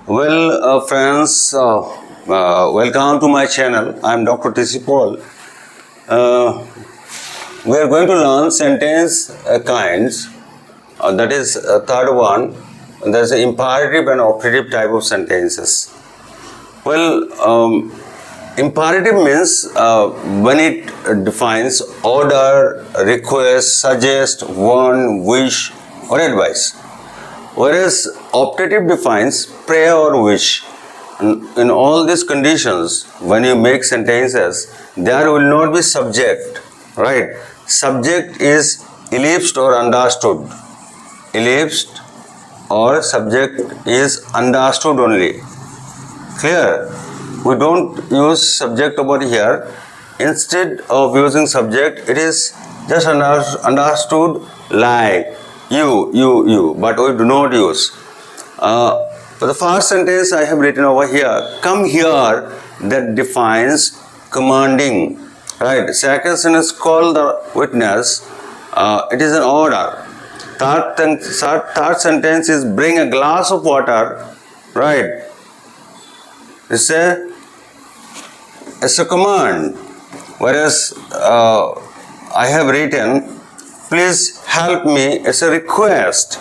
Friends, welcome to my channel. I am Dr. T.C. Paul. We are going to learn sentence kinds. That is third one. There is imperative and operative type of sentences. Imperative means when it defines order, request, suggest, warn, wish, or advice. Whereas optative defines pray or wish. In all these conditions, when you make sentences, there will not be subject, right? Subject is ellipsed or understood. Ellipsed or subject is understood only. Clear? We don't use subject over here. Instead of using subject, it is just understood like you, but we do not use. For the first sentence I have written over here, come here, that defines commanding, right? Second sentence, call the witness, it is an order. Third sentence is bring a glass of water, right? It's a command. Whereas I have written, please help me, it's a request.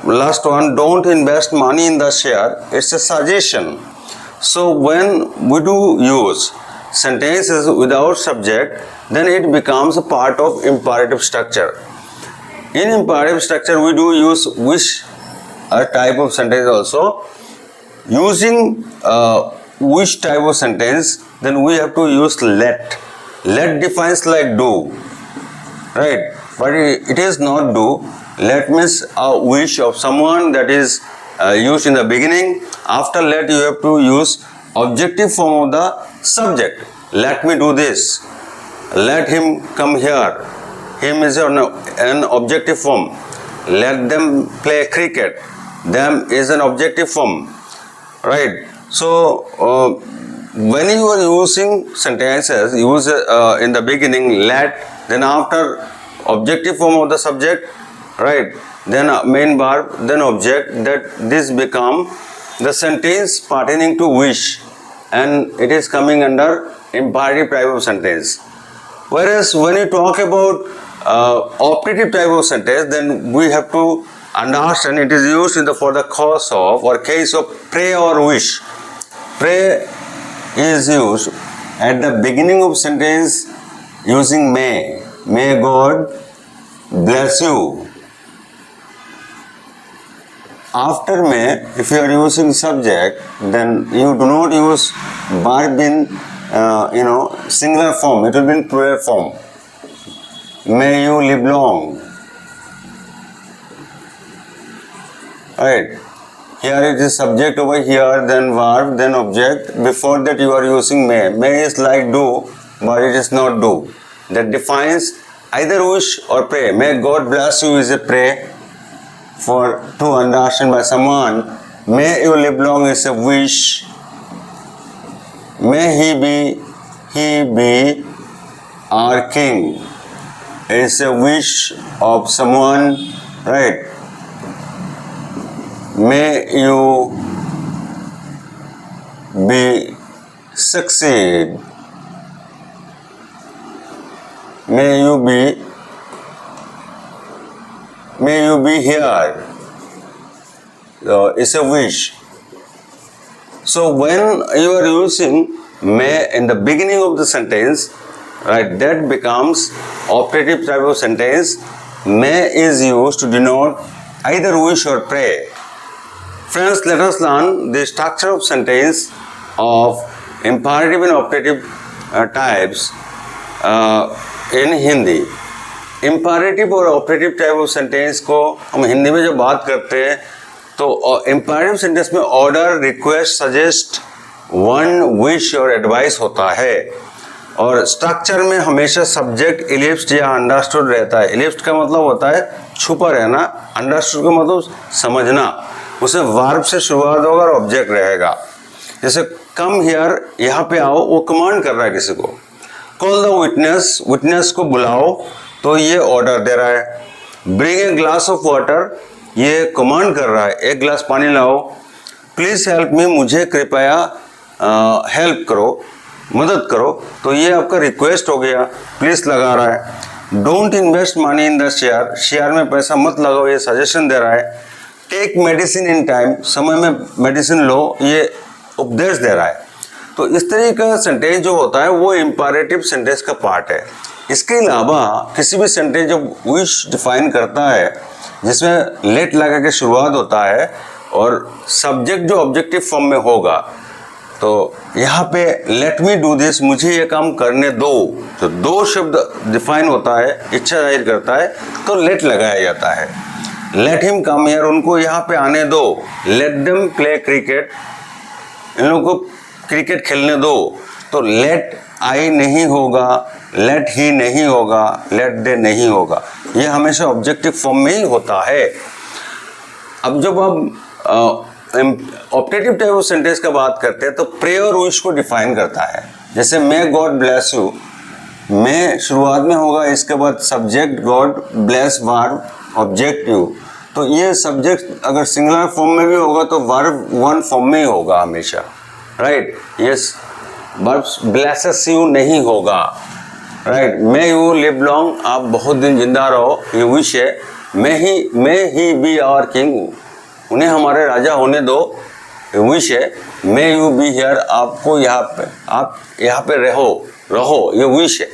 Last one, don't invest money in the share, it's a suggestion. So when we do use sentences without subject, then it becomes a part of imperative structure. In imperative structure, we do use wish type of sentence also. Using wish type of sentence, then we have to use let. Let defines like do, right? But it is not do. Let means a wish of someone that is used in the beginning. After let, you have to use objective form of the subject. Let me do this. Let him come here. Him is an objective form. Let them play cricket. Them is an objective form. Right. So when you are using sentences, use in the beginning let, then after objective form of the subject, right? Then main verb, then object. That this become the sentence pertaining to wish, and it is coming under imperative type of sentence. Whereas when you talk about optative type of sentence, then we have to understand it is used for the cause of or case of pray or wish. Pray is used at the beginning of sentence using may. May God bless you. After may, if you are using subject, then you do not use verb in singular form. It will be in plural form. May you live long. Right. Here it is subject over here, then verb, then object. Before that you are using may. May is like do, but it is not do. That defines either wish or pray. May God bless you is a pray to understand by someone. May you live long is a wish. May he be our king. It is a wish of someone, right? May you succeed. May you be here. It's a wish. So when you are using may in the beginning of the sentence, right, that becomes optative type of sentence. May is used to denote either wish or pray. Friends, let us learn the structure of sentence of imperative and optative types in Hindi. Imperative और optative type of sentence को हम हिंदी में जब बात करते हैं तो imperative sentence में order, request, suggest, warn, wish और advice होता है और structure में हमेशा subject ellipsed या understood रहता है. Ellipsed का मतलब होता है छुपा रहना, understood का मतलब समझना. उसे वर्ब से शुरुआत होगा और ऑब्जेक्ट रहेगा. जैसे कम हियर, यहाँ पे आओ, वो कमांड कर रहा है किसी को. कॉल द विटनेस, विटनेस को बुलाओ, तो ये ऑर्डर दे रहा है. Bring a glass of water, ये कमांड कर रहा है, एक गिलास पानी लाओ. प्लीज़ हेल्प मी, मुझे कृपया हेल्प करो, मदद करो। तो ये आपका रिक्वेस्ट हो गया, प्लीज़ लगा रहा है। Don't invest money in the share, share में पैसा मत लगाओ, ये सजेशन दे रहा है। टेक मेडिसिन इन टाइम, समय में मेडिसिन लो, ये उपदेश दे रहा है। तो इस तरह का सेंटेंस जो होता है वो इंपैरेटिव सेंटेंस का पार्ट है। इसके अलावा किसी भी सेंटेंस जो विश डिफाइन करता है, जिसमें लेट लगा के शुरुआत होता है और सब्जेक्ट जो ऑब्जेक्टिव फॉर्म में होगा, तो यहाँ पे लेट मी डू दिस, मुझे ये काम करने दो, तो दो शब्द डिफाइन होता है, इच्छा जाहिर करता है, तो लेट लगाया जाता है। लेट हिम कम हियर, उनको यहाँ पे आने दो। लेट देम प्ले क्रिकेट, इन लोगों को क्रिकेट खेलने दो। तो लेट आई नहीं होगा, लेट ही नहीं होगा, लेट दे नहीं होगा, ये हमेशा ऑब्जेक्टिव फॉर्म में ही होता है। अब जब हम ऑप्टेटिव टाइप ऑफ सेंटेंस का बात करते हैं तो प्रे और विश को डिफाइन करता है। जैसे मे गॉड ब्लेस यू, मे शुरुआत में होगा, इसके बाद subject God, bless verb, object you. तो ये सब्जेक्ट अगर सिंगुलर फॉर्म में भी होगा तो वर्ब वन फॉर्म में ही होगा हमेशा, right. Yes, verb blesses you नहीं होगा, right. May you live long, आप बहुत दिन जिंदा रहो, ये विश है। मे ही बी आवर किंग, उन्हें हमारे राजा होने दो, विश है। मे यू बी हियर, आपको यहाँ पे, आप यहाँ पे रहो, ये विश है।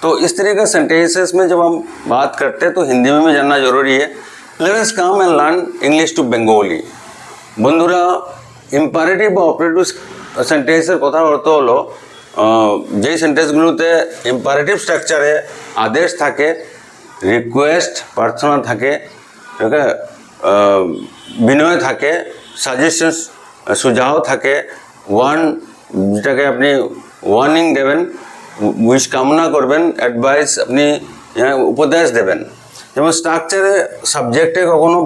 तो इस तरह का सेंटेंसेस में जब हम बात करते हैं तो हिंदी में भी जानना जरूरी है। Let us come and learn English to Bengali. बंधुरा ইম্পারেটিভ বা অপারেটিভ সেন্টেন্সের কথা বলতে হলো যেই সেন্টেন্সগুলোতে ইম্পারেটিভ স্ট্রাকচারে আদেশ থাকে, রিকোয়েস্ট প্রার্থনা থাকে, বিনয় থাকে, সাজেশন সুঝাও থাকে, যেটাকে আপনি ওয়ার্নিং দেবেন, উইশ কামনা করবেন, অ্যাডভাইস আপনি উপদেশ দেবেন। যেমন স্ট্রাকচারে সাবজেক্টে কখনো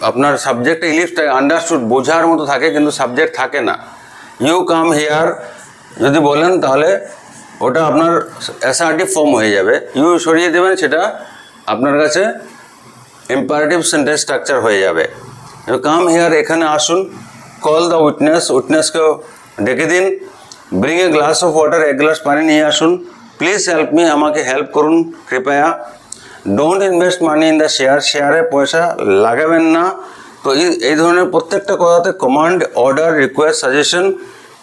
আপনার সাবজেক্টে ইলিপ্স আন্ডারস্টুড বোঝার মতো থাকে, কিন্তু সাবজেক্ট থাকে না। ইউ কাম হিয়ার যদি বলেন তাহলে ওটা আপনার অ্যাসার্টিভ ফর্ম হয়ে যাবে, ইউ সরিয়ে দেবেন, সেটা আপনার কাছে ইম্পারেটিভ সেন্টেন্স স্ট্রাকচার হয়ে যাবে। কাম হিয়ার, এখানে আসুন। কল দ্য উইটনেস, উইটনেসকে ডেকে দিন। Bring a glass of water, এক গ্লাস পানি নিয়ে আসুন। প্লিজ হেল্প মি, আমাকে হেল্প করুন কৃপয়া। Don't invest money in the share, শেয়ারে পয়সা লাগাবেন না। তো এই ধরনের প্রত্যেকটা কথাতে command, order, request, suggestion.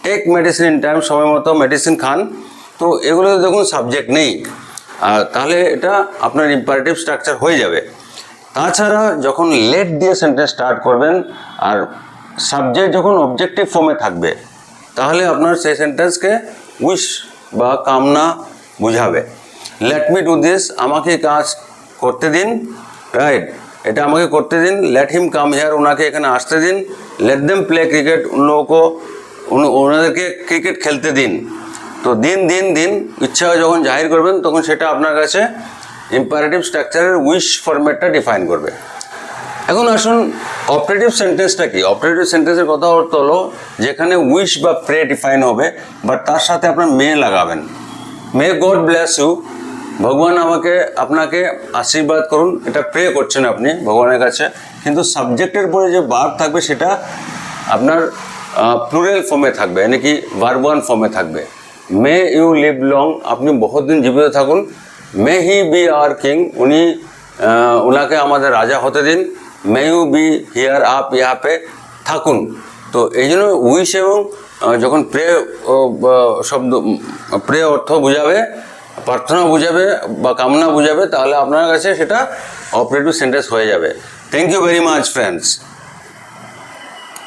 Take medicine in time, সময় মতো মেডিসিন খান। তো এগুলোতে দেখুন সাবজেক্ট নেই, তাহলে এটা আপনার ইম্পারেটিভ স্ট্রাকচার হয়ে যাবে। তাছাড়া যখন লেট দিয়ে সেন্টেন্স স্টার্ট করবেন আর সাবজেক্ট যখন অবজেক্টিভ ফর্মে থাকবে, তাহলে আপনার সেই সেন্টেন্সকে উইশ বা কামনা বুঝাবে। লেট মি ডু দিস, আমাকে কাজ করতে দিন, রাইট, এটা আমাকে করতে দিন। লেট হিম কাম হিয়ার, ওনাকে এখানে আসতে দিন। লেট দেম প্লে ক্রিকেট, উন লোগों ওনাদেরকে ক্রিকেট খেলতে দিন। তো দিন দিন দিন ইচ্ছা যখন জাহির করবেন তখন সেটা আপনার কাছে ইম্পারেটিভ স্ট্রাকচারের উইশ ফরম্যাটটা ডিফাইন করবে। এখন আসুন অপারেটিভ সেন্টেন্সটা কি। অপারেটিভ সেন্টেন্সের কথা বলতে হলো যেখানে উইশ বা প্রে ডিফাইন হবে, বাট তার সাথে আপনার মে লাগাবেন। মে গড ব্লেস ইউ, ভগবান আপনাকে আশীর্বাদ করুন, এটা প্রে করছেন আপনি ভগবানের কাছে, কিন্তু সাবজেক্টের পরে যে ভার্ব থাকবে সেটা আপনার প্লুরাল ফর্মে থাকবে, यानी कि ভার্ব ওয়ান ফর্মে থাকবে। মে ইউ লিভ লং, আপনি বহুত দিন জীবিত থাকুন। May he be our king, উনাকে আমাদের রাজা হতে দিন। মে ইউ বি হিয়ার, আপ यहाँ पे থাকুন। তো এই জন্য উইশ এবং যখন প্রে শব্দ, প্রে অর্থ বোঝাবে, প্রার্থনা বুঝাবে বা কামনা বুঝাবে, তাহলে আপনার কাছে সেটা অপারেটিভ সেন্টেন্স হয়ে যাবে। Thank you very much friends.